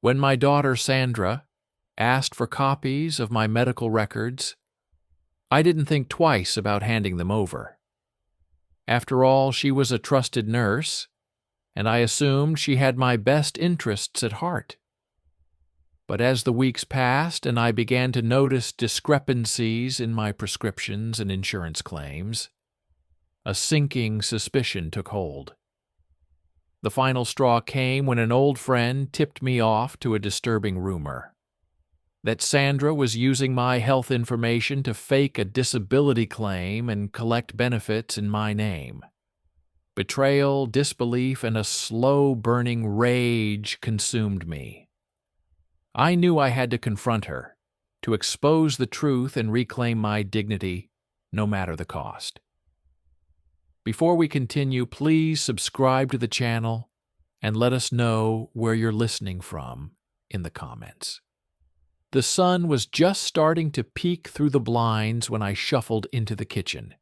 When my daughter Sandra asked for copies of my medical records, I didn't think twice about handing them over. After all, she was a trusted nurse, and I assumed she had my best interests at heart. But as the weeks passed and I began to notice discrepancies in my prescriptions and insurance claims, a sinking suspicion took hold. The final straw came when an old friend tipped me off to a disturbing rumor that Sandra was using my health information to fake a disability claim and collect benefits in my name. Betrayal, disbelief, and a slow-burning rage consumed me. I knew I had to confront her, to expose the truth and reclaim my dignity, no matter the cost. Before we continue, please subscribe to the channel and let us know where you're listening from in the comments. The sun was just starting to peek through the blinds when I shuffled into the kitchen,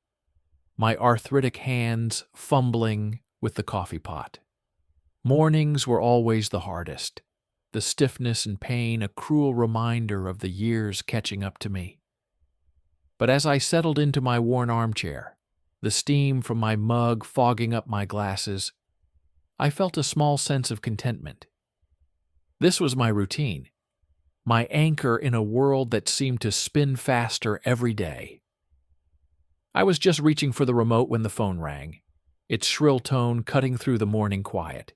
my arthritic hands fumbling with the coffee pot. Mornings were always the hardest, the stiffness and pain a cruel reminder of the years catching up to me. But as I settled into my worn armchair, the steam from my mug fogging up my glasses, I felt a small sense of contentment. This was my routine, my anchor in a world that seemed to spin faster every day. I was just reaching for the remote when the phone rang, its shrill tone cutting through the morning quiet.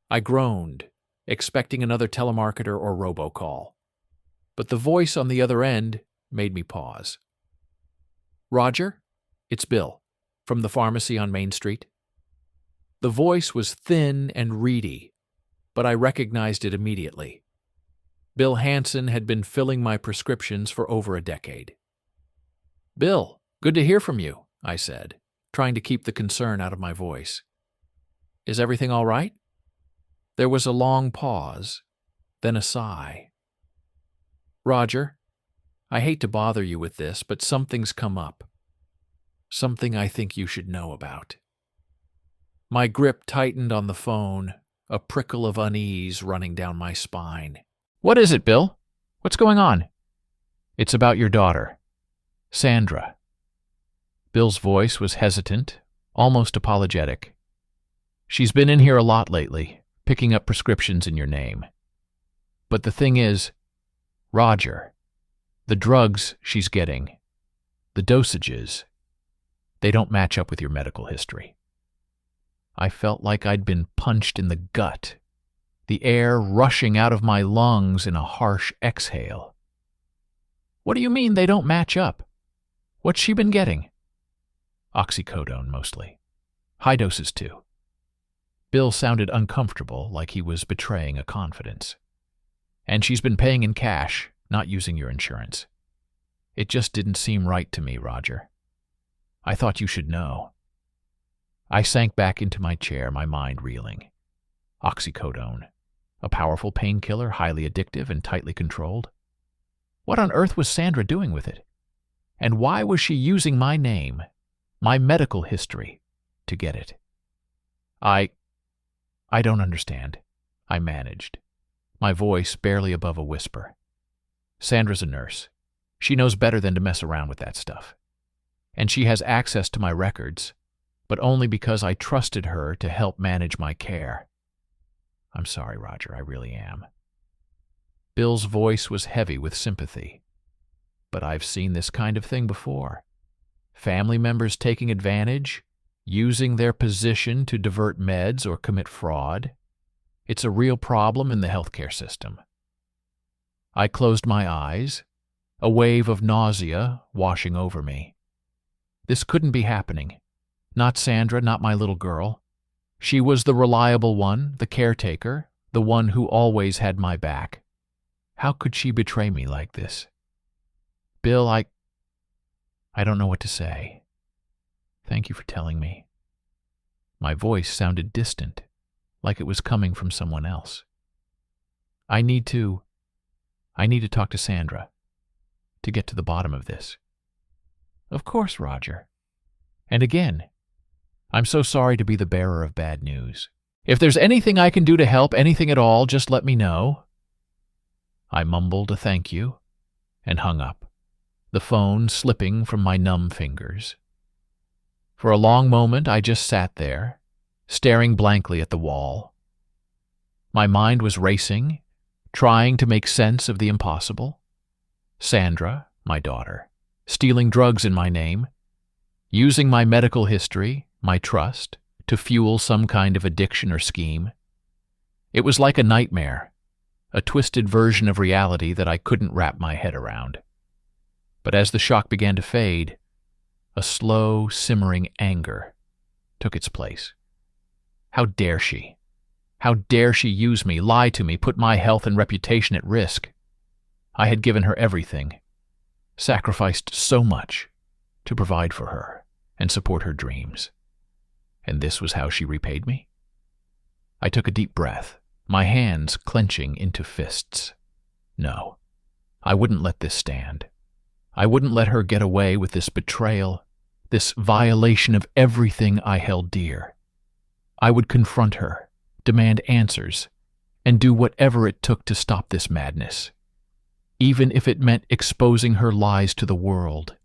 I groaned, expecting another telemarketer or robocall, but the voice on the other end made me pause. "Roger? It's Bill, from the pharmacy on Main Street." The voice was thin and reedy, but I recognized it immediately. Bill Hansen had been filling my prescriptions for over a decade. "Bill, good to hear from you," I said, trying to keep the concern out of my voice. "Is everything all right?" There was a long pause, then a sigh. "Roger, I hate to bother you with this, but something's come up. Something I think you should know about." My grip tightened on the phone, a prickle of unease running down my spine. "What is it, Bill? What's going on?" "It's about your daughter, Sandra." Bill's voice was hesitant, almost apologetic. "She's been in here a lot lately, picking up prescriptions in your name. But the thing is, Roger, the drugs she's getting, the dosages, they don't match up with your medical history." I felt like I'd been punched in the gut, the air rushing out of my lungs in a harsh exhale. "What do you mean they don't match up? What's she been getting?" "Oxycodone, mostly. High doses, too." Bill sounded uncomfortable, like he was betraying a confidence. "And she's been paying in cash, not using your insurance. It just didn't seem right to me, Roger. I thought you should know." I sank back into my chair, my mind reeling. Oxycodone, a powerful painkiller, highly addictive and tightly controlled. What on earth was Sandra doing with it? And why was she using my name, my medical history, to get it? I don't understand," I managed, my voice barely above a whisper. "Sandra's a nurse. She knows better than to mess around with that stuff. And she has access to my records, but only because I trusted her to help manage my care. I'm sorry, Roger, I really am." Bill's voice was heavy with sympathy. "But I've seen this kind of thing before. Family members taking advantage, using their position to divert meds or commit fraud. It's a real problem in the healthcare system." I closed my eyes, a wave of nausea washing over me. This couldn't be happening. Not Sandra, not my little girl. She was the reliable one, the caretaker, the one who always had my back. How could she betray me like this? "Bill, I don't know what to say. Thank you for telling me." My voice sounded distant, like it was coming from someone else. I need to talk to Sandra, to get to the bottom of this." "Of course, Roger." And again, "I'm so sorry to be the bearer of bad news. If there's anything I can do to help, anything at all, just let me know. I mumbled a thank you and hung up, the phone slipping from my numb fingers. For a long moment I just sat there, staring blankly at the wall. My mind was racing, trying to make sense of the impossible. Sandra, my daughter, stealing drugs in my name, using my medical history, my trust, to fuel some kind of addiction or scheme. It was like a nightmare, a twisted version of reality that I couldn't wrap my head around. But as the shock began to fade, a slow, simmering anger took its place. How dare she? How dare she use me, lie to me, put my health and reputation at risk? I had given her everything, sacrificed so much to provide for her and support her dreams. And this was how she repaid me? I took a deep breath, my hands clenching into fists. No, I wouldn't let this stand. I wouldn't let her get away with this betrayal, this violation of everything I held dear. I would confront her, demand answers, and do whatever it took to stop this madness. Even if it meant exposing her lies to the world,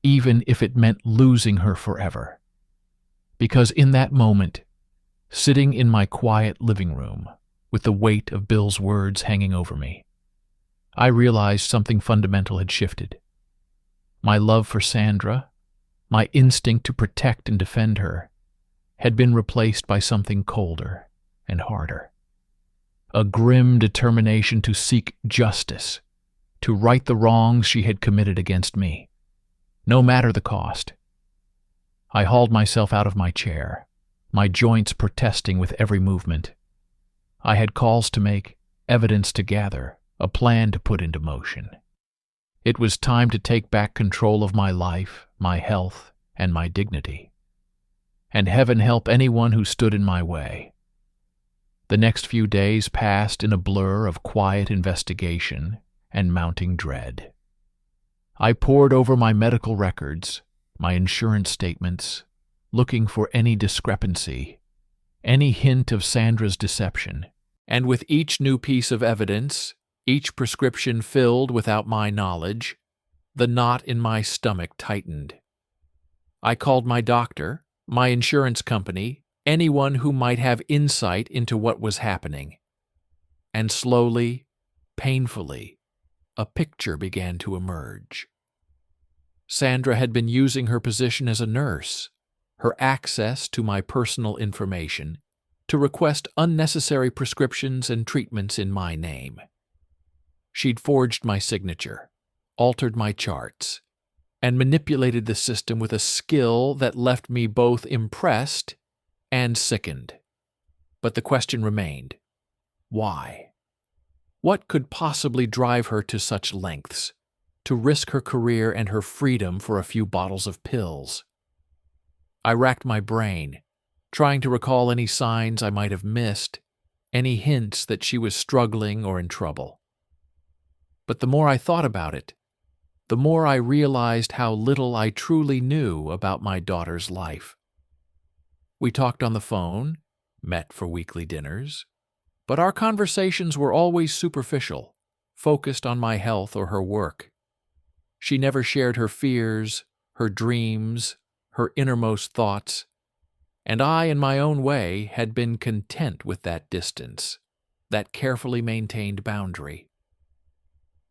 even if it meant losing her forever. Because in that moment, sitting in my quiet living room, with the weight of Bill's words hanging over me, I realized something fundamental had shifted. My love for Sandra, my instinct to protect and defend her, had been replaced by something colder and harder. A grim determination to seek justice, to right the wrongs she had committed against me, no matter the cost. I hauled myself out of my chair, my joints protesting with every movement. I had calls to make, evidence to gather, a plan to put into motion. It was time to take back control of my life, my health, and my dignity. And heaven help anyone who stood in my way. The next few days passed in a blur of quiet investigation and mounting dread. I pored over my medical records, my insurance statements, looking for any discrepancy, any hint of Sandra's deception. And with each new piece of evidence, each prescription filled without my knowledge, the knot in my stomach tightened. I called my doctor, my insurance company, anyone who might have insight into what was happening. And slowly, painfully, a picture began to emerge. Sandra had been using her position as a nurse, her access to my personal information, to request unnecessary prescriptions and treatments in my name. She'd forged my signature, altered my charts, and manipulated the system with a skill that left me both impressed and sickened. But the question remained, why? What could possibly drive her to such lengths, to risk her career and her freedom for a few bottles of pills? I racked my brain, trying to recall any signs I might have missed, any hints that she was struggling or in trouble. But the more I thought about it, the more I realized how little I truly knew about my daughter's life. We talked on the phone, met for weekly dinners, but our conversations were always superficial, focused on my health or her work. She never shared her fears, her dreams, her innermost thoughts, and I, in my own way, had been content with that distance, that carefully maintained boundary.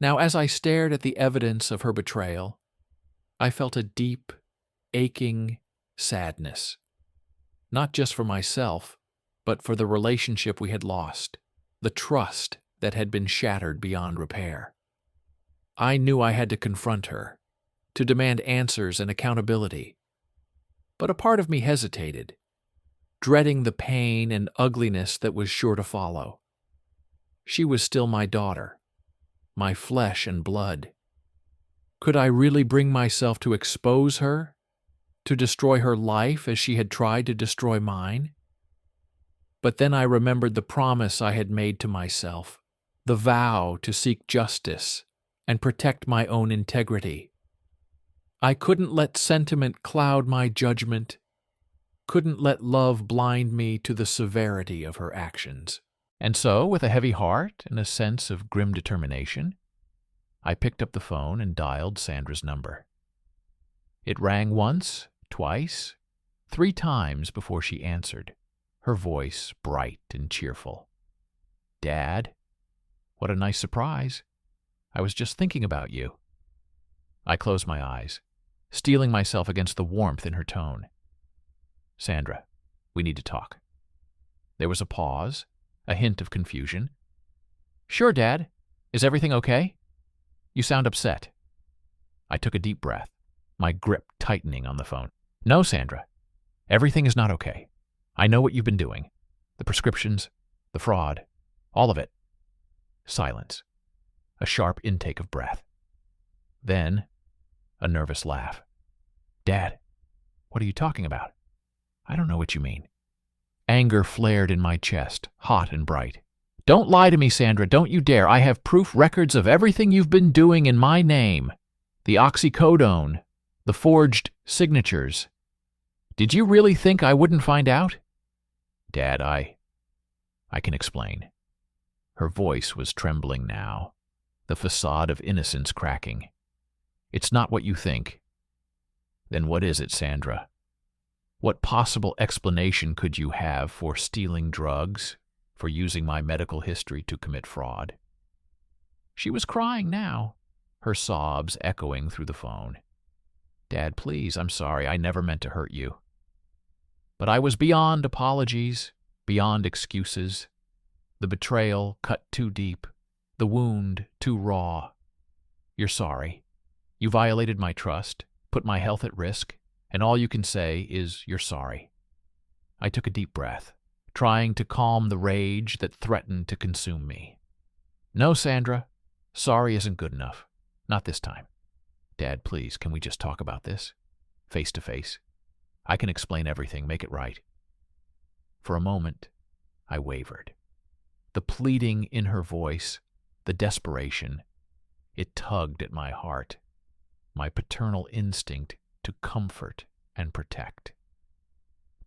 Now, as I stared at the evidence of her betrayal, I felt a deep, aching sadness, not just for myself, but for the relationship we had lost, the trust that had been shattered beyond repair. I knew I had to confront her, to demand answers and accountability, but a part of me hesitated, dreading the pain and ugliness that was sure to follow. She was still my daughter, my flesh and blood. Could I really bring myself to expose her, to destroy her life as she had tried to destroy mine? But then I remembered the promise I had made to myself, the vow to seek justice and protect my own integrity. I couldn't let sentiment cloud my judgment, couldn't let love blind me to the severity of her actions. And so, with a heavy heart and a sense of grim determination, I picked up the phone and dialed Sandra's number. It rang once, twice, 3 times before she answered, her voice bright and cheerful. "Dad, what a nice surprise. I was just thinking about you." I closed my eyes, steeling myself against the warmth in her tone. "Sandra, we need to talk." There was a pause, a hint of confusion. "Sure, Dad. Is everything okay? You sound upset." I took a deep breath, my grip tightening on the phone. "No, Sandra. Everything is not okay. I know what you've been doing. The prescriptions, the fraud, all of it." Silence. A sharp intake of breath. Then, a nervous laugh. "Dad, what are you talking about? I don't know what you mean." Anger flared in my chest, hot and bright. "Don't lie to me, Sandra. Don't you dare. I have proof records of everything you've been doing in my name. The oxycodone, the forged signatures. Did you really think I wouldn't find out?" "Dad, I can explain." Her voice was trembling now, the facade of innocence cracking. "It's not what you think." "Then what is it, Sandra? What possible explanation could you have for stealing drugs, for using my medical history to commit fraud?" She was crying now, her sobs echoing through the phone. "Dad, please, I'm sorry. I never meant to hurt you." But I was beyond apologies, beyond excuses. The betrayal cut too deep, the wound too raw. "You're sorry. You violated my trust, put my health at risk, and all you can say is you're sorry." I took a deep breath, trying to calm the rage that threatened to consume me. "No, Sandra, sorry isn't good enough. Not this time. Dad, please, can we just talk about this? Face to face. I can explain everything, make it right." For a moment, I wavered. The pleading in her voice, the desperation, it tugged at my heart, my paternal instinct to comfort and protect.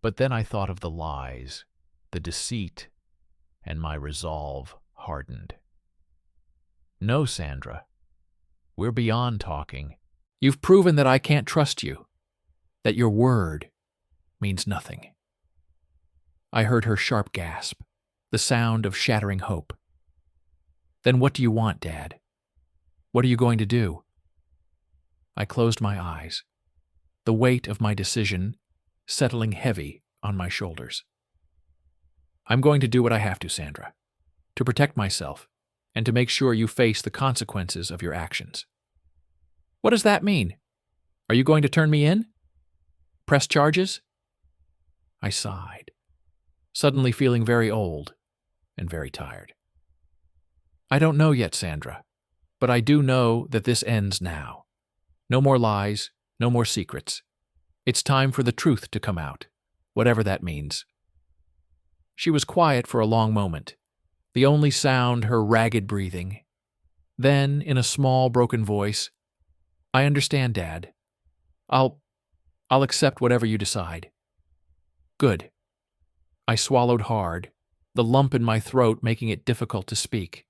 But then I thought of the lies, the deceit, and my resolve hardened. "No, Sandra. We're beyond talking. You've proven that I can't trust you, that your word means nothing." I heard her sharp gasp, the sound of shattering hope. "Then what do you want, Dad? What are you going to do?" I closed my eyes, the weight of my decision settling heavy on my shoulders. "I'm going to do what I have to, Sandra, to protect myself and to make sure you face the consequences of your actions." "What does that mean? Are you going to turn me in? Press charges?" I sighed, suddenly feeling very old and very tired. "I don't know yet, Sandra, but I do know that this ends now. No more lies, no more secrets. It's time for the truth to come out, whatever that means." She was quiet for a long moment, the only sound her ragged breathing. Then, in a small, broken voice, "I understand, Dad. I'll accept whatever you decide." "Good." I swallowed hard, the lump in my throat making it difficult to speak.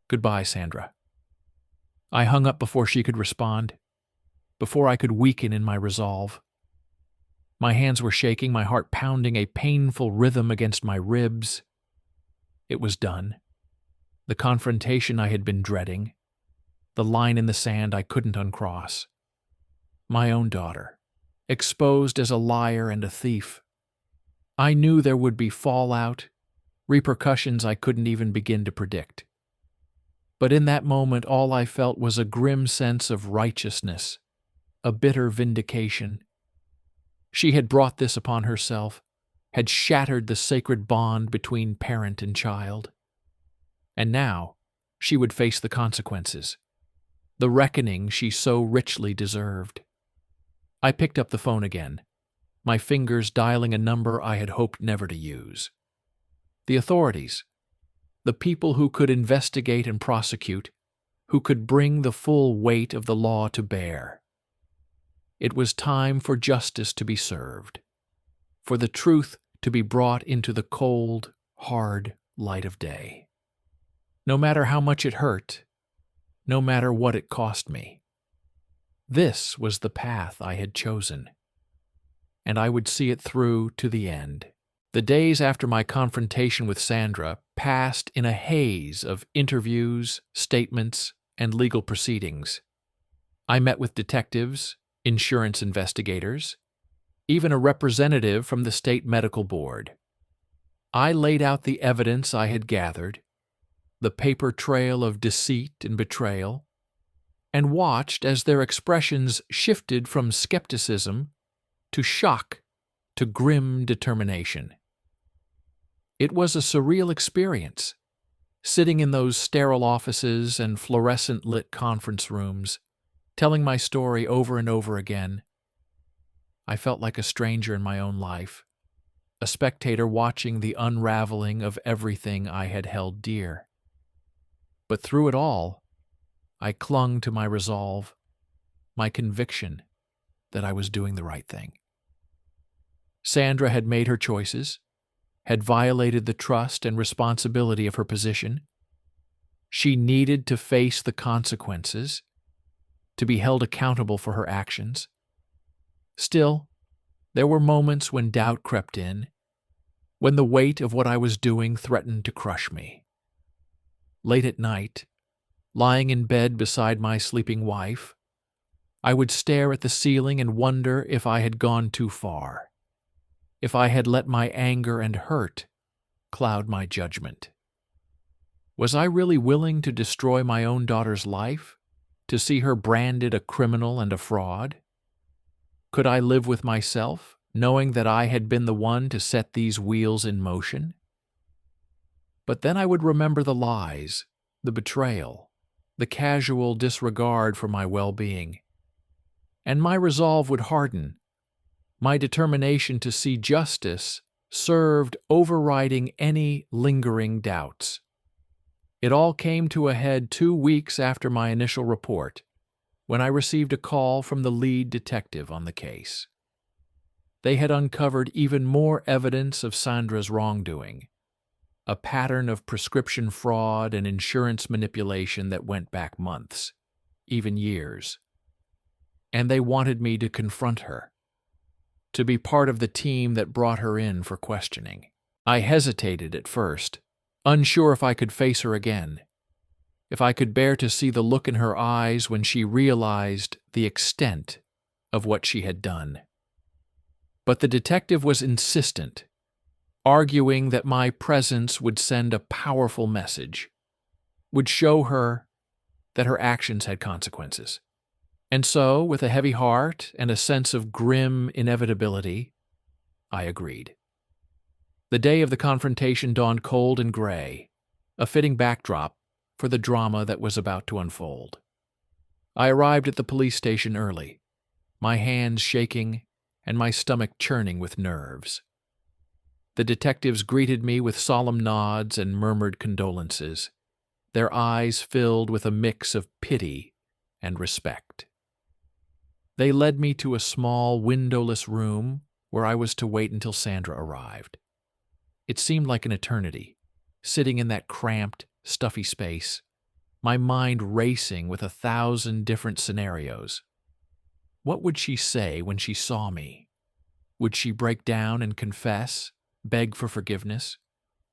"Goodbye, Sandra." I hung up before she could respond, before I could weaken in my resolve. My hands were shaking, my heart pounding a painful rhythm against my ribs. It was done. The confrontation I had been dreading, the line in the sand I couldn't uncross. My own daughter, exposed as a liar and a thief. I knew there would be fallout, repercussions I couldn't even begin to predict. But in that moment, all I felt was a grim sense of righteousness, a bitter vindication. She had brought this upon herself, had shattered the sacred bond between parent and child. And now she would face the consequences, the reckoning she so richly deserved. I picked up the phone again, my fingers dialing a number I had hoped never to use. The authorities, the people who could investigate and prosecute, who could bring the full weight of the law to bear. It was time for justice to be served, for the truth to be brought into the cold, hard light of day. No matter how much it hurt, no matter what it cost me. This was the path I had chosen, and I would see it through to the end. The days after my confrontation with Sandra passed in a haze of interviews, statements, and legal proceedings. I met with detectives, insurance investigators, even a representative from the state medical board. I laid out the evidence I had gathered, the paper trail of deceit and betrayal, and watched as their expressions shifted from skepticism to shock to grim determination. It was a surreal experience, sitting in those sterile offices and fluorescent-lit conference rooms, telling my story over and over again. I felt like a stranger in my own life, a spectator watching the unraveling of everything I had held dear. But through it all, I clung to my resolve, my conviction that I was doing the right thing. Sandra had made her choices, had violated the trust and responsibility of her position. She needed to face the consequences, to be held accountable for her actions. Still, there were moments when doubt crept in, when the weight of what I was doing threatened to crush me. Late at night, lying in bed beside my sleeping wife, I would stare at the ceiling and wonder if I had gone too far, if I had let my anger and hurt cloud my judgment. Was I really willing to destroy my own daughter's life, to see her branded a criminal and a fraud? Could I live with myself, knowing that I had been the one to set these wheels in motion? But then I would remember the lies, the betrayal, the casual disregard for my well-being, and my resolve would harden. My determination to see justice served overriding any lingering doubts. It all came to a head 2 weeks after my initial report, when I received a call from the lead detective on the case. They had uncovered even more evidence of Sandra's wrongdoing, a pattern of prescription fraud and insurance manipulation that went back months, even years. And they wanted me to confront her, to be part of the team that brought her in for questioning. I hesitated at first, unsure if I could face her again, if I could bear to see the look in her eyes when she realized the extent of what she had done. But the detective was insistent, arguing that my presence would send a powerful message, would show her that her actions had consequences. And so, with a heavy heart and a sense of grim inevitability, I agreed. The day of the confrontation dawned cold and gray, a fitting backdrop for the drama that was about to unfold. I arrived at the police station early, my hands shaking and my stomach churning with nerves. The detectives greeted me with solemn nods and murmured condolences, their eyes filled with a mix of pity and respect. They led me to a small, windowless room where I was to wait until Sandra arrived. It seemed like an eternity, sitting in that cramped, stuffy space, my mind racing with 1,000 different scenarios. What would she say when she saw me? Would she break down and confess, beg for forgiveness?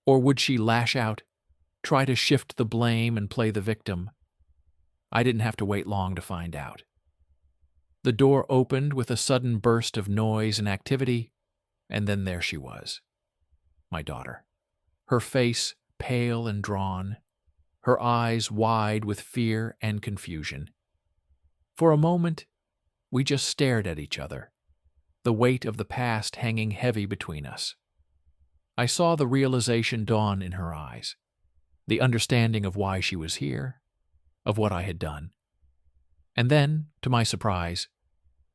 Or would she lash out, try to shift the blame and play the victim? I didn't have to wait long to find out. The door opened with a sudden burst of noise and activity, and then there she was, my daughter, her face pale and drawn, her eyes wide with fear and confusion. For a moment, we just stared at each other, the weight of the past hanging heavy between us. I saw the realization dawn in her eyes, the understanding of why she was here, of what I had done. And then, to my surprise,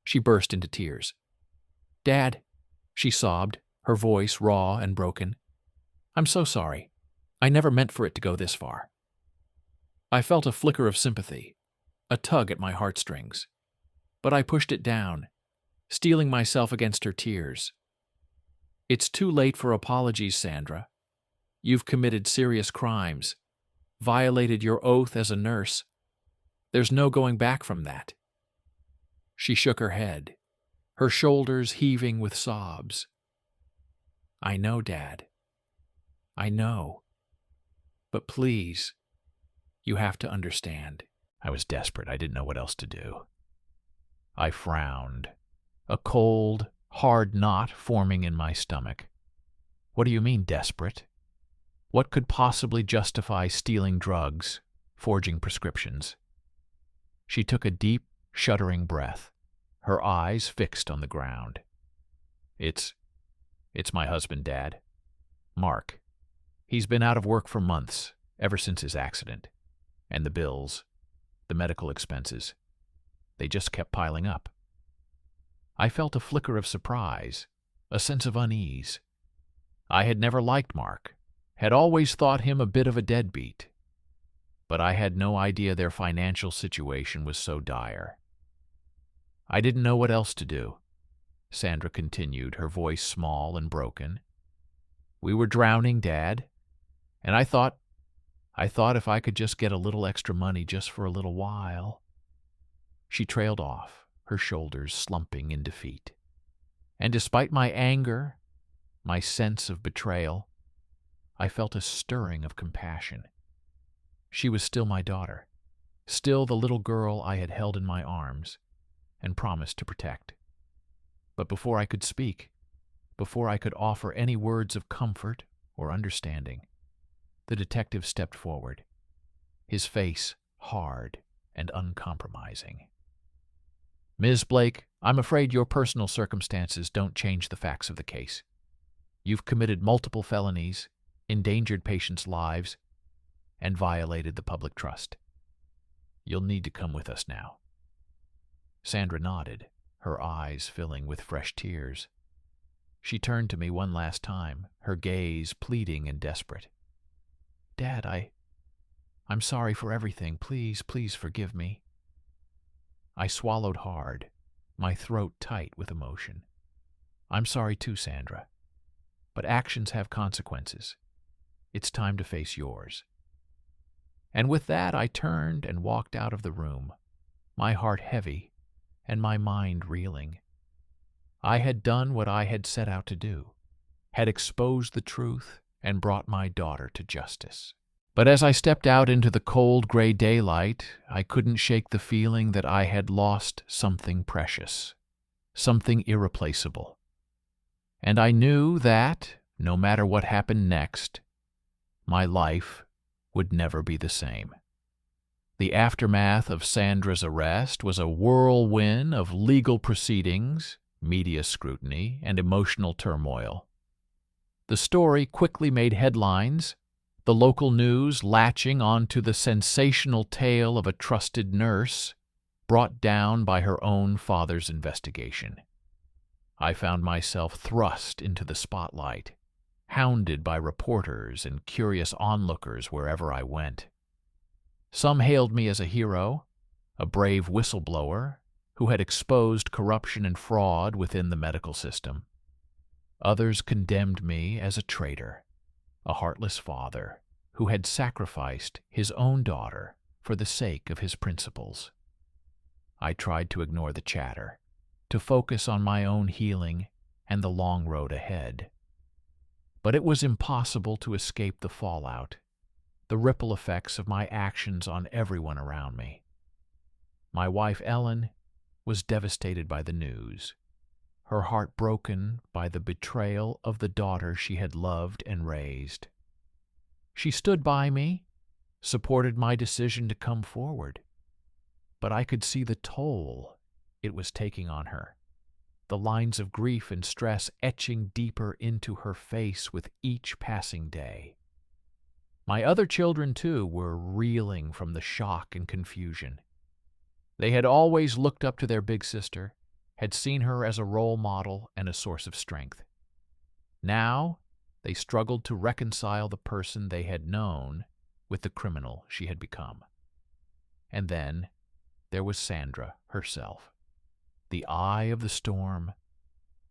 she burst into tears. "Dad," she sobbed, her voice raw and broken. "I'm so sorry. I never meant for it to go this far." I felt a flicker of sympathy, a tug at my heartstrings, but I pushed it down, steeling myself against her tears. "It's too late for apologies, Sandra. You've committed serious crimes, violated your oath as a nurse. There's no going back from that." She shook her head, her shoulders heaving with sobs. "I know, Dad. I know. But please, you have to understand." I was desperate. I didn't know what else to do. I frowned, a cold, hard knot forming in my stomach. "What do you mean, desperate? What could possibly justify stealing drugs, forging prescriptions?" She took a deep, shuddering breath, her eyes fixed on the ground. It's my husband, Dad. Mark. He's been out of work for months, ever since his accident. And the bills, the medical expenses, they just kept piling up. I felt a flicker of surprise, a sense of unease. I had never liked Mark, had always thought him a bit of a deadbeat. But I had no idea their financial situation was so dire. "I didn't know what else to do," Sandra continued, her voice small and broken. "We were drowning, Dad, and I thought if I could just get a little extra money just for a little while." She trailed off, her shoulders slumping in defeat. And despite my anger, my sense of betrayal, I felt a stirring of compassion. She was still my daughter, still the little girl I had held in my arms and promised to protect. But before I could speak, before I could offer any words of comfort or understanding, the detective stepped forward, his face hard and uncompromising. "Ms. Blake, I'm afraid your personal circumstances don't change the facts of the case. You've committed multiple felonies, endangered patients' lives, and violated the public trust. You'll need to come with us now." Sandra nodded, her eyes filling with fresh tears. She turned to me one last time, her gaze pleading and desperate. "Dad, I'm sorry for everything. Please, please forgive me." I swallowed hard, my throat tight with emotion. "I'm sorry too, Sandra. But actions have consequences. It's time to face yours." And with that, I turned and walked out of the room, my heart heavy and my mind reeling. I had done what I had set out to do, had exposed the truth and brought my daughter to justice. But as I stepped out into the cold gray daylight, I couldn't shake the feeling that I had lost something precious, something irreplaceable. And I knew that, no matter what happened next, my life would never be the same. The aftermath of Sandra's arrest was a whirlwind of legal proceedings, media scrutiny, and emotional turmoil. The story quickly made headlines, the local news latching onto the sensational tale of a trusted nurse brought down by her own father's investigation. I found myself thrust into the spotlight, hounded by reporters and curious onlookers wherever I went. Some hailed me as a hero, a brave whistleblower who had exposed corruption and fraud within the medical system. Others condemned me as a traitor, a heartless father who had sacrificed his own daughter for the sake of his principles. I tried to ignore the chatter, to focus on my own healing and the long road ahead. But it was impossible to escape the fallout, the ripple effects of my actions on everyone around me. My wife, Ellen, was devastated by the news, her heart broken by the betrayal of the daughter she had loved and raised. She stood by me, supported my decision to come forward, but I could see the toll it was taking on her, the lines of grief and stress etching deeper into her face with each passing day. My other children, too, were reeling from the shock and confusion. They had always looked up to their big sister, had seen her as a role model and a source of strength. Now, they struggled to reconcile the person they had known with the criminal she had become. And then there was Sandra herself, the eye of the storm,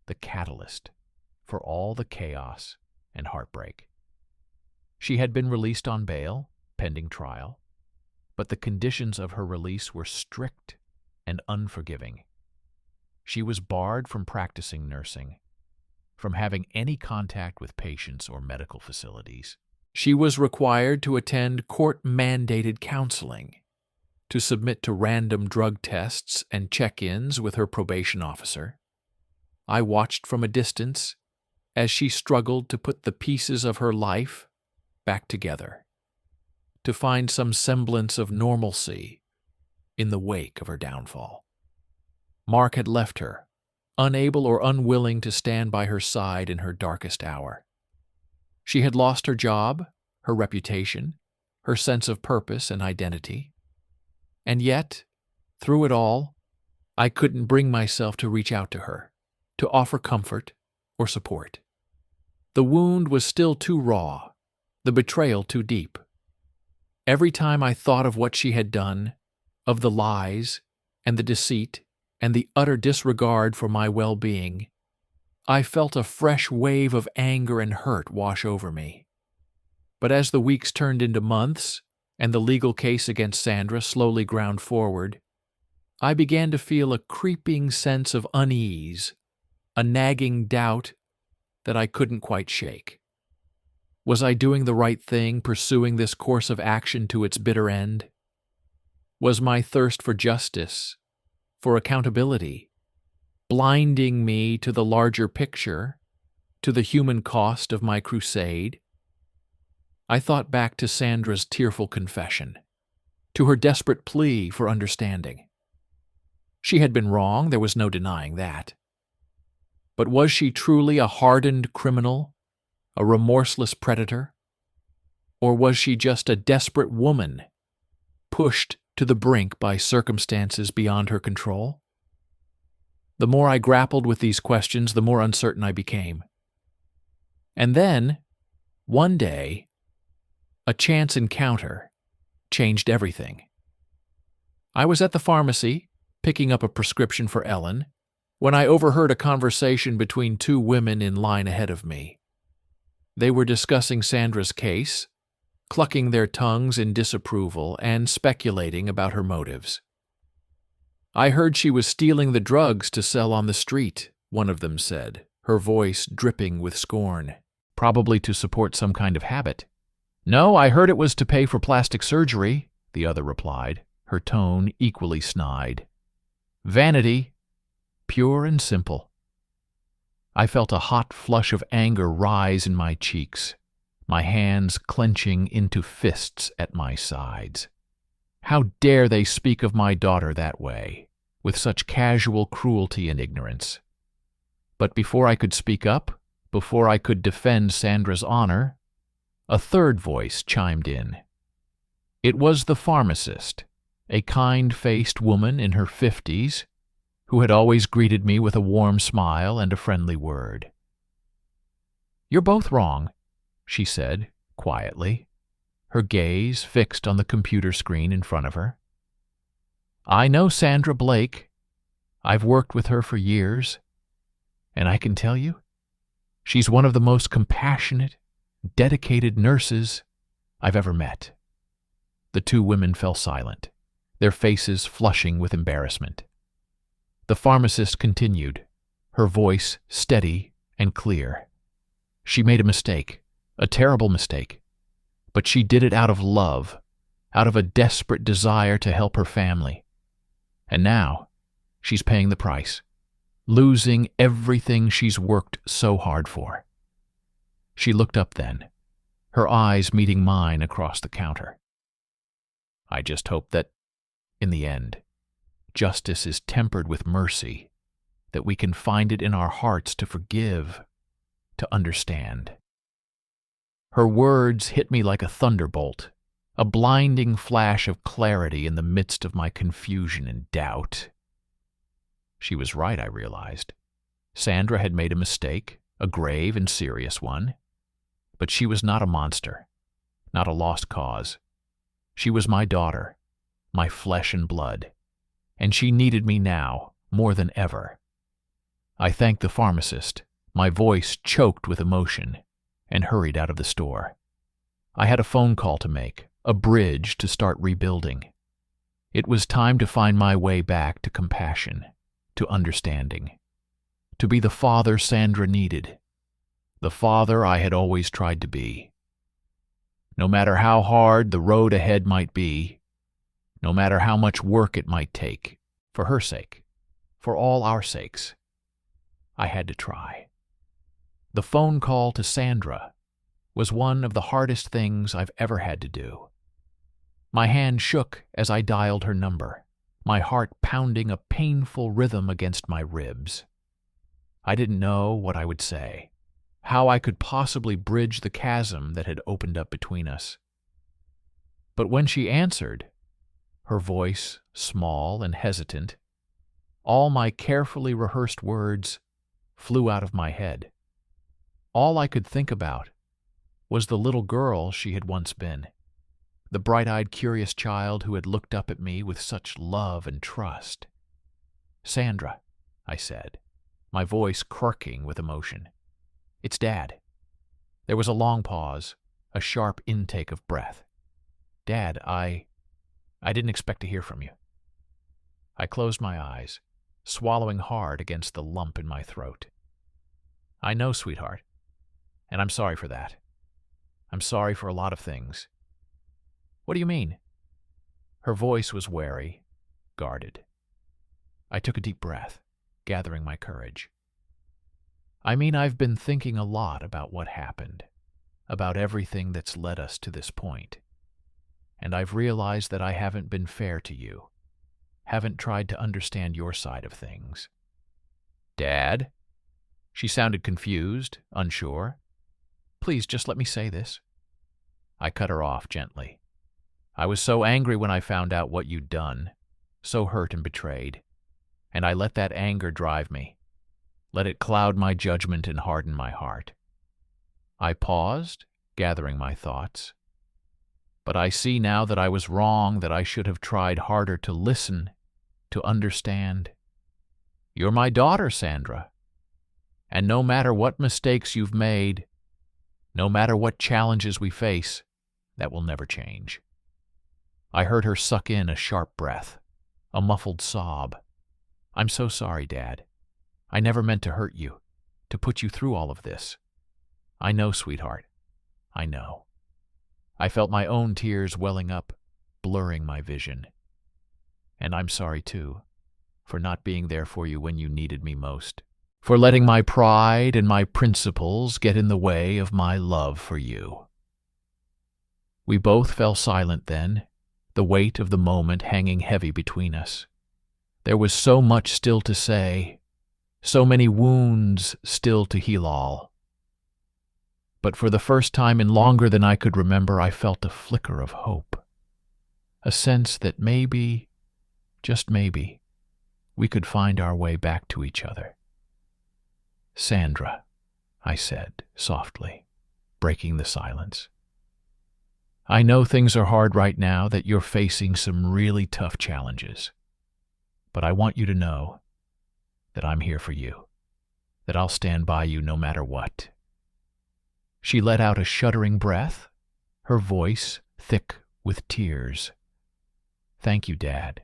the catalyst for all the chaos and heartbreak. She had been released on bail, pending trial, but the conditions of her release were strict and unforgiving. She was barred from practicing nursing, from having any contact with patients or medical facilities. She was required to attend court-mandated counseling, to submit to random drug tests and check-ins with her probation officer. I watched from a distance as she struggled to put the pieces of her life back together, to find some semblance of normalcy in the wake of her downfall. Mark had left her, unable or unwilling to stand by her side in her darkest hour. She had lost her job, her reputation, her sense of purpose and identity. And yet, through it all, I couldn't bring myself to reach out to her, to offer comfort or support. The wound was still too raw, the betrayal too deep. Every time I thought of what she had done, of the lies and the deceit and the utter disregard for my well-being, I felt a fresh wave of anger and hurt wash over me. But as the weeks turned into months and the legal case against Sandra slowly ground forward, I began to feel a creeping sense of unease, a nagging doubt that I couldn't quite shake. Was I doing the right thing, pursuing this course of action to its bitter end? Was my thirst for justice, for accountability, blinding me to the larger picture, to the human cost of my crusade? I thought back to Sandra's tearful confession, to her desperate plea for understanding. She had been wrong, there was no denying that. But was she truly a hardened criminal, a remorseless predator? Or was she just a desperate woman, pushed to the brink by circumstances beyond her control? The more I grappled with these questions, the more uncertain I became. And then, one day, a chance encounter changed everything. I was at the pharmacy, picking up a prescription for Ellen, when I overheard a conversation between two women in line ahead of me. They were discussing Sandra's case, clucking their tongues in disapproval and speculating about her motives. I heard she was stealing the drugs to sell on the street, one of them said, her voice dripping with scorn. Probably to support some kind of habit. No, I heard it was to pay for plastic surgery, the other replied, her tone equally snide. Vanity, pure and simple. I felt a hot flush of anger rise in my cheeks, my hands clenching into fists at my sides. How dare they speak of my daughter that way, with such casual cruelty and ignorance? But before I could speak up, before I could defend Sandra's honor, a third voice chimed in. It was the pharmacist, a kind-faced woman in her 50s, who had always greeted me with a warm smile and a friendly word. You're both wrong, she said, quietly, her gaze fixed on the computer screen in front of her. I know Sandra Blake. I've worked with her for years, and I can tell you, she's one of the most compassionate, dedicated nurses I've ever met. The two women fell silent, their faces flushing with embarrassment. The pharmacist continued, her voice steady and clear. She made a mistake, a terrible mistake, but she did it out of love, out of a desperate desire to help her family. And now, she's paying the price, losing everything she's worked so hard for. She looked up then, her eyes meeting mine across the counter. I just hope that, in the end, justice is tempered with mercy, that we can find it in our hearts to forgive, to understand. Her words hit me like a thunderbolt, a blinding flash of clarity in the midst of my confusion and doubt. She was right, I realized. Sandra had made a mistake, a grave and serious one. But she was not a monster, not a lost cause. She was my daughter, my flesh and blood, and she needed me now more than ever. I thanked the pharmacist, my voice choked with emotion, and hurried out of the store. I had a phone call to make, a bridge to start rebuilding. It was time to find my way back to compassion, to understanding, to be the father Sandra needed, the father I had always tried to be. No matter how hard the road ahead might be, no matter how much work it might take, for her sake, for all our sakes, I had to try. The phone call to Sandra was one of the hardest things I've ever had to do. My hand shook as I dialed her number, my heart pounding a painful rhythm against my ribs. I didn't know what I would say, how I could possibly bridge the chasm that had opened up between us. But when she answered, her voice small and hesitant, all my carefully rehearsed words flew out of my head. All I could think about was the little girl she had once been, the bright-eyed, curious child who had looked up at me with such love and trust. "Sandra," I said, my voice quirking with emotion. "It's Dad." There was a long pause, a sharp intake of breath. "Dad, I didn't expect to hear from you." I closed my eyes, swallowing hard against the lump in my throat. "I know, sweetheart, and I'm sorry for that. I'm sorry for a lot of things." "What do you mean?" Her voice was wary, guarded. I took a deep breath, gathering my courage. "I mean, I've been thinking a lot about what happened, about everything that's led us to this point. And I've realized that I haven't been fair to you, haven't tried to understand your side of things." "Dad?" She sounded confused, unsure. "Please, just let me say this." I cut her off gently. "I was so angry when I found out what you'd done, so hurt and betrayed, and I let that anger drive me, let it cloud my judgment and harden my heart." I paused, gathering my thoughts. "But I see now that I was wrong, that I should have tried harder to listen, to understand. You're my daughter, Sandra, and no matter what mistakes you've made, no matter what challenges we face, that will never change." I heard her suck in a sharp breath, a muffled sob. "I'm so sorry, Dad. I never meant to hurt you, to put you through all of this. I know, sweetheart. I know." I felt my own tears welling up, blurring my vision. "And I'm sorry, too, for not being there for you when you needed me most, for letting my pride and my principles get in the way of my love for you." We both fell silent then, the weight of the moment hanging heavy between us. There was so much still to say, so many wounds still to heal all. But for the first time in longer than I could remember, I felt a flicker of hope, a sense that maybe, just maybe, we could find our way back to each other. "Sandra," I said softly, breaking the silence. "I know things are hard right now, that you're facing some really tough challenges. But I want you to know that I'm here for you, that I'll stand by you no matter what." She let out a shuddering breath, her voice thick with tears. "Thank you, Dad.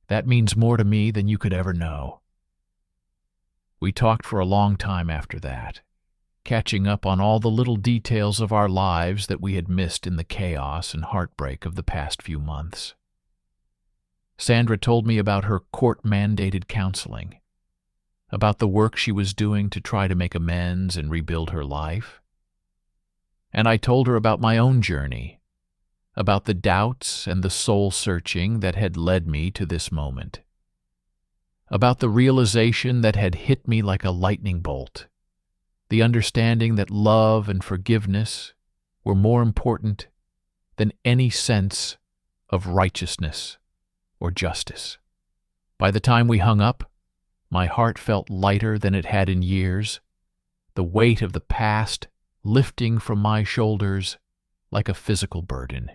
That means more to me than you could ever know." We talked for a long time after that, catching up on all the little details of our lives that we had missed in the chaos and heartbreak of the past few months. Sandra told me about her court-mandated counseling, about the work she was doing to try to make amends and rebuild her life. And I told her about my own journey, about the doubts and the soul-searching that had led me to this moment, about the realization that had hit me like a lightning bolt, the understanding that love and forgiveness were more important than any sense of righteousness or justice. By the time we hung up, my heart felt lighter than it had in years, the weight of the past lifting from my shoulders like a physical burden.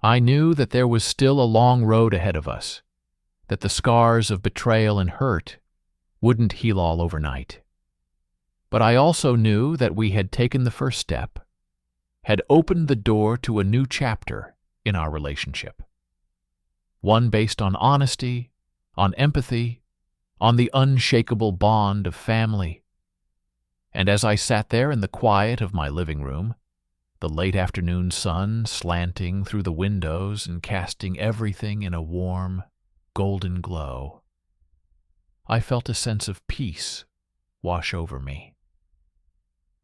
I knew that there was still a long road ahead of us, that the scars of betrayal and hurt wouldn't heal all overnight. But I also knew that we had taken the first step, had opened the door to a new chapter in our relationship. One based on honesty, on empathy, on the unshakable bond of family. And as I sat there in the quiet of my living room, the late afternoon sun slanting through the windows and casting everything in a warm, golden glow, I felt a sense of peace wash over me.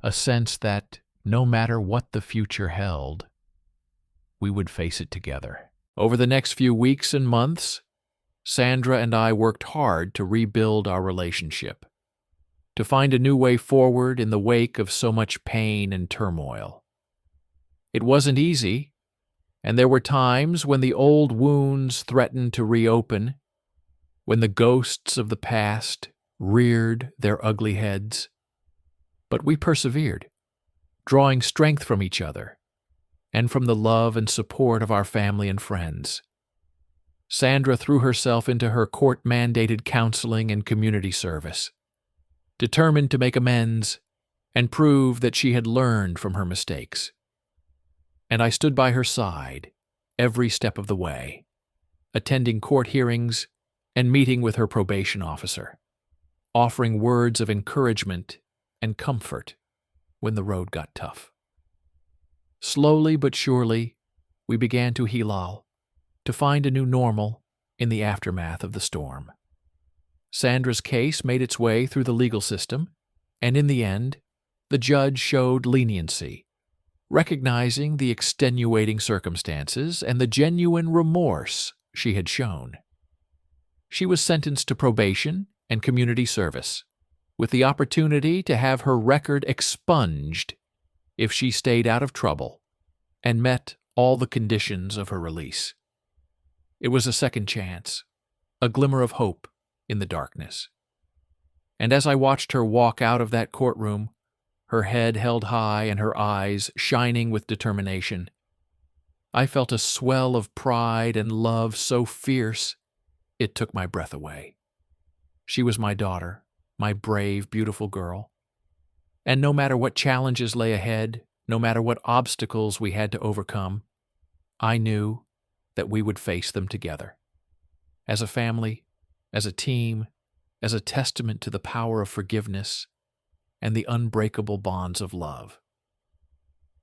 A sense that, no matter what the future held, we would face it together. Over the next few weeks and months, Sandra and I worked hard to rebuild our relationship, to find a new way forward in the wake of so much pain and turmoil. It wasn't easy, and there were times when the old wounds threatened to reopen, when the ghosts of the past reared their ugly heads. But we persevered, drawing strength from each other and from the love and support of our family and friends. Sandra threw herself into her court-mandated counseling and community service, determined to make amends and prove that she had learned from her mistakes. And I stood by her side every step of the way, attending court hearings and meeting with her probation officer, offering words of encouragement and comfort when the road got tough. Slowly but surely, we began to heal, to find a new normal in the aftermath of the storm. Sandra's case made its way through the legal system, and in the end, the judge showed leniency, recognizing the extenuating circumstances and the genuine remorse she had shown. She was sentenced to probation and community service, with the opportunity to have her record expunged if she stayed out of trouble and met all the conditions of her release. It was a second chance, a glimmer of hope in the darkness. And as I watched her walk out of that courtroom, her head held high and her eyes shining with determination, I felt a swell of pride and love so fierce it took my breath away. She was my daughter, my brave, beautiful girl. And no matter what challenges lay ahead, no matter what obstacles we had to overcome, I knew that we would face them together. As a family, as a team, as a testament to the power of forgiveness and the unbreakable bonds of love.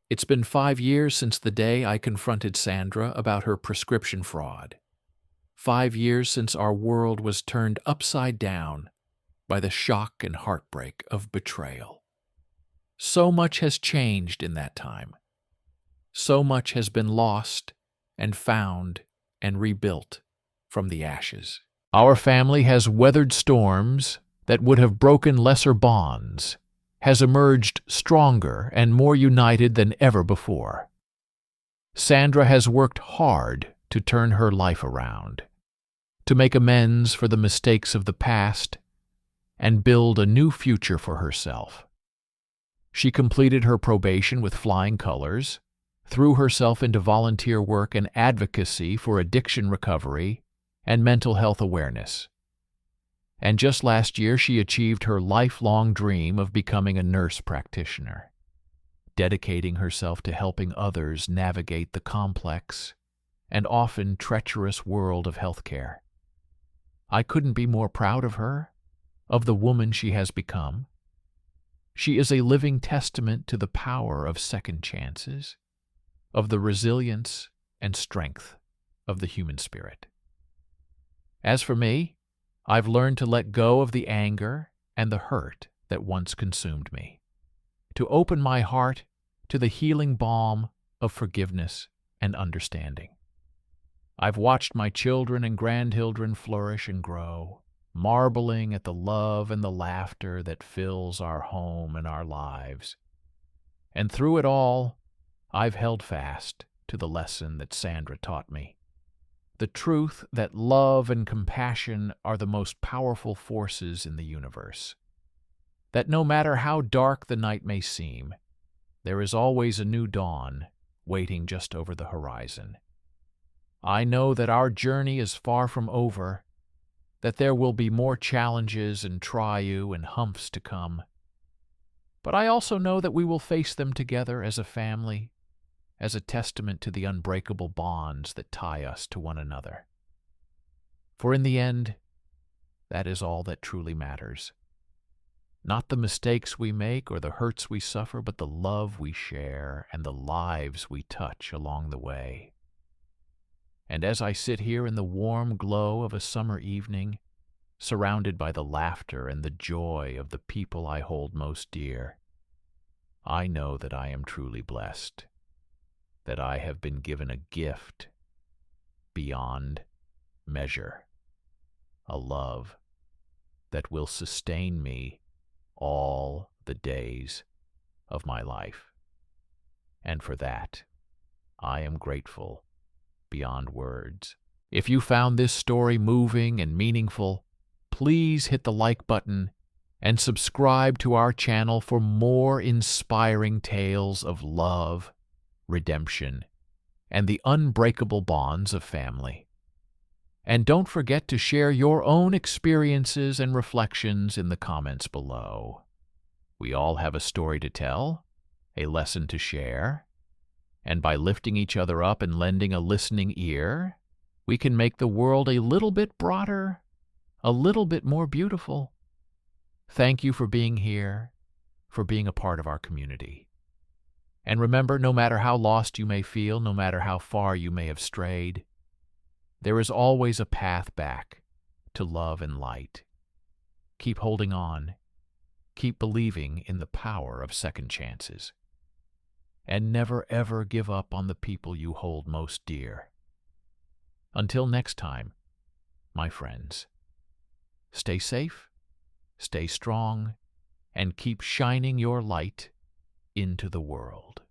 It's been 5 years since the day I confronted Sandra about her prescription fraud. 5 years since our world was turned upside down by the shock and heartbreak of betrayal. So much has changed in that time. So much has been lost and found and rebuilt from the ashes. Our family has weathered storms that would have broken lesser bonds, has emerged stronger and more united than ever before. Sandra has worked hard to turn her life around, to make amends for the mistakes of the past, and build a new future for herself. She completed her probation with flying colors, threw herself into volunteer work and advocacy for addiction recovery and mental health awareness. And just last year, she achieved her lifelong dream of becoming a nurse practitioner, dedicating herself to helping others navigate the complex and often treacherous world of healthcare. I couldn't be more proud of her, of the woman she has become. She is a living testament to the power of second chances, of the resilience and strength of the human spirit. As for me, I've learned to let go of the anger and the hurt that once consumed me, to open my heart to the healing balm of forgiveness and understanding. I've watched my children and grandchildren flourish and grow, marveling at the love and the laughter that fills our home and our lives. And through it all, I've held fast to the lesson that Sandra taught me. The truth that love and compassion are the most powerful forces in the universe. That no matter how dark the night may seem, there is always a new dawn waiting just over the horizon. I know that our journey is far from over, that there will be more challenges and trials and humps to come. But I also know that we will face them together as a family, as a testament to the unbreakable bonds that tie us to one another. For in the end, that is all that truly matters. Not the mistakes we make or the hurts we suffer, but the love we share and the lives we touch along the way. And as I sit here in the warm glow of a summer evening, surrounded by the laughter and the joy of the people I hold most dear, I know that I am truly blessed, that I have been given a gift beyond measure, a love that will sustain me all the days of my life. And for that, I am grateful beyond words. If you found this story moving and meaningful, please hit the like button and subscribe to our channel for more inspiring tales of love, redemption, and the unbreakable bonds of family. And don't forget to share your own experiences and reflections in the comments below. We all have a story to tell, a lesson to share, and by lifting each other up and lending a listening ear, we can make the world a little bit broader, a little bit more beautiful. Thank you for being here, for being a part of our community. And remember, no matter how lost you may feel, no matter how far you may have strayed, there is always a path back to love and light. Keep holding on. Keep believing in the power of second chances. And never ever give up on the people you hold most dear. Until next time, my friends, stay safe, stay strong, and keep shining your light into the world.